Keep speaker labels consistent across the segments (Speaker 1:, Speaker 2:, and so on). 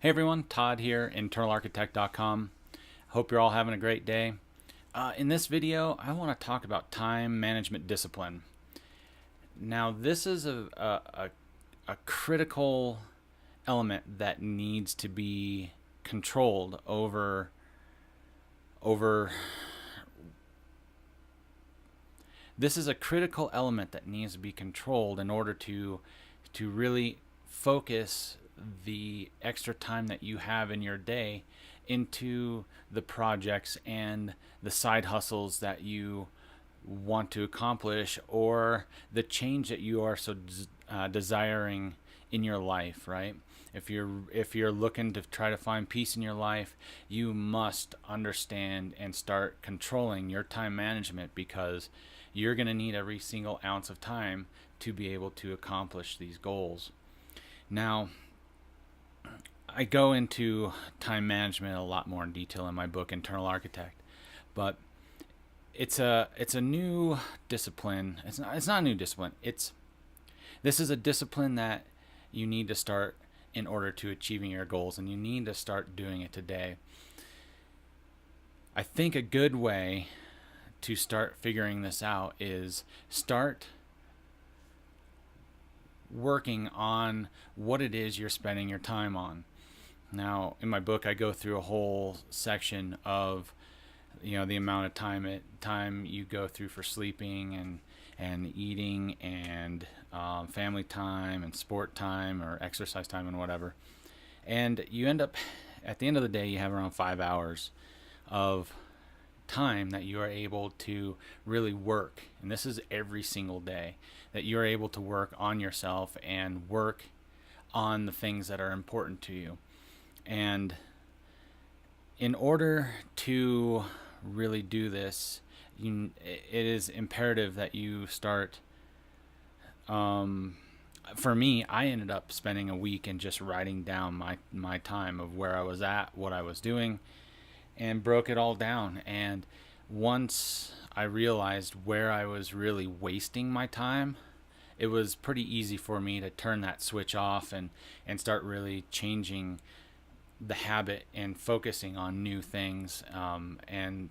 Speaker 1: Hey everyone, Todd here, internalarchitect.com. Hope you're all having a great day. In this video, I want to talk about time management discipline. Now, this is a critical element that needs to be controlled over. This is a critical element that needs to be controlled in order to really focus the extra time that you have in your day into the projects and the side hustles that you want to accomplish, or the change that you are so desiring in your life, right? If you're looking to try to find peace in your life, you must understand and start controlling your time management, because you're going to need every single ounce of time to be able to accomplish these goals. Now, I go into time management a lot more in detail in my book Internal Architect, but it's a new discipline. It's not a new discipline. This is a discipline that you need to start in order to achieving your goals, and you need to start doing it today. I think a good way to start figuring this out is start working on what it is you're spending your time on. Now, in my book, I go through a whole section of the amount of time you go through for sleeping and eating and family time and sport time or exercise time and whatever. And you end up, at the end of the day, you have around 5 hours of time that you are able to really work. And this is every single day that you're able to work on yourself and work on the things that are important to you. And in order to really do this, it is imperative that you start. For me, I ended up spending a week and just writing down my time of where I was at, what I was doing, and broke it all down. And once I realized where I was really wasting my time, it was pretty easy for me to turn that switch off and start really changing the habit and focusing on new things, and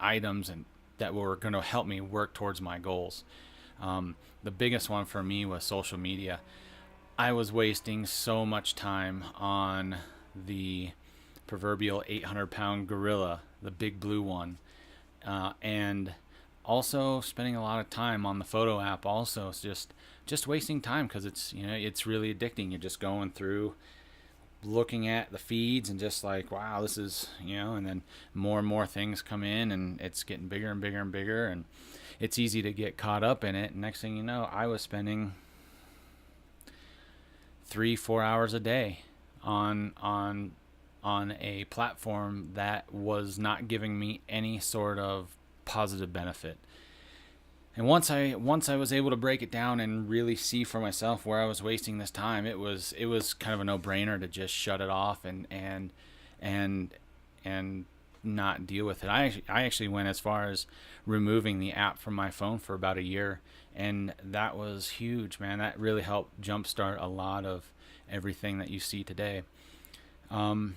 Speaker 1: items and that were going to help me work towards my goals. The biggest one for me was social media. I was wasting so much time on the proverbial 800-pound gorilla, the big blue one, and also spending a lot of time on the photo app. Also, it's just wasting time, because it's really addicting. You're just going through, looking at the feeds and just like, wow, this is, and then more and more things come in, and it's getting bigger and bigger and bigger, and it's easy to get caught up in it. And next thing you know, I was spending 3-4 hours a day on a platform that was not giving me any sort of positive benefit. And once I was able to break it down and really see for myself where I was wasting this time, it was kind of a no-brainer to just shut it off and not deal with it. I actually went as far as removing the app from my phone for about a year, and that was huge, man. That really helped jumpstart a lot of everything that you see today. The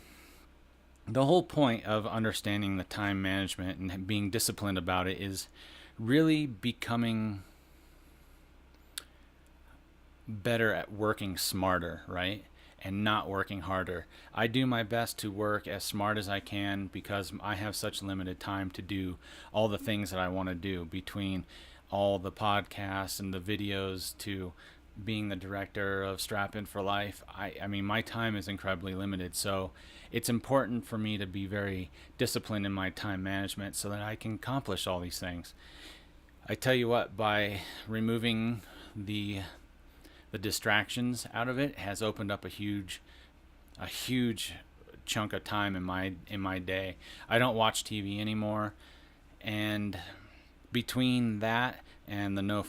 Speaker 1: whole point of understanding the time management and being disciplined about it is really becoming better at working smarter, right? And not working harder. I do my best to work as smart as I can, because I have such limited time to do all the things that I want to do, between all the podcasts and the videos to being the director of Strap In for Life. I mean, my time is incredibly limited. So it's important for me to be very disciplined in my time management so that I can accomplish all these things. I tell you what, by removing the distractions out of it has opened up a huge chunk of time in my day. I don't watch TV anymore, and between that and the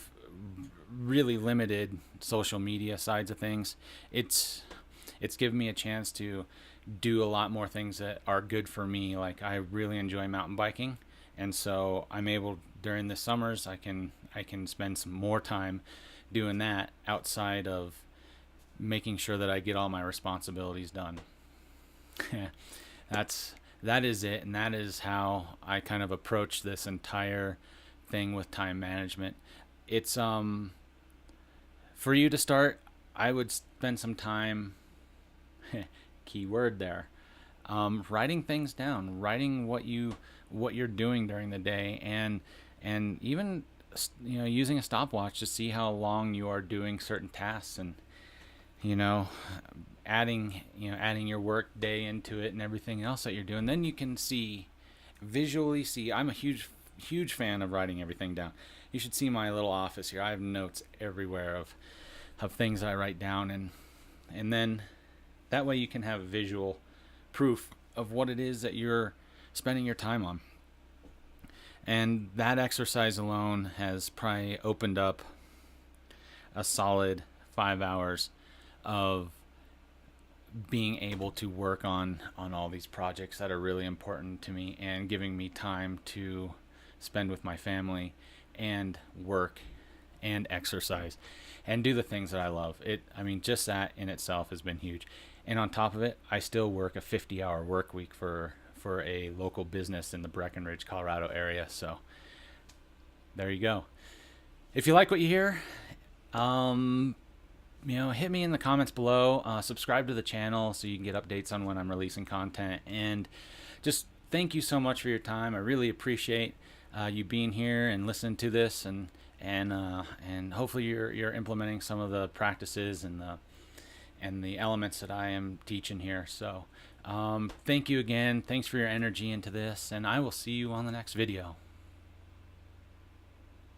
Speaker 1: really limited social media sides of things, it's given me a chance to do a lot more things that are good for me. Like, I really enjoy mountain biking, and so I'm able, during the summers, I can spend some more time doing that outside of making sure that I get all my responsibilities done. that's that is it, and that is how I kind of approach this entire thing with time management. It's for you to start, I would spend some time, key word there, writing things down, writing what you're doing during the day, and even using a stopwatch to see how long you are doing certain tasks, and you know adding your work day into it and everything else that you're doing. Then you can visually see. I'm a huge fan of writing everything down. You should see my little office here. I have notes everywhere of things I write down, and then that way you can have visual proof of what it is that you're spending your time on. And that exercise alone has probably opened up a solid 5 hours of being able to work on all these projects that are really important to me, and giving me time to spend with my family and work and exercise and do the things that I love. Just that in itself has been huge. And on top of it, I still work a 50-hour work week for a local business in the Breckenridge, Colorado area. So there you go. If you like what you hear, hit me in the comments below. Subscribe to the channel so you can get updates on when I'm releasing content. And just thank you so much for your time. I really appreciate you being here and listening to this, and hopefully you're implementing some of the practices and the elements that I am teaching here. So thank you again. Thanks for your energy into this, and I will see you on the next video.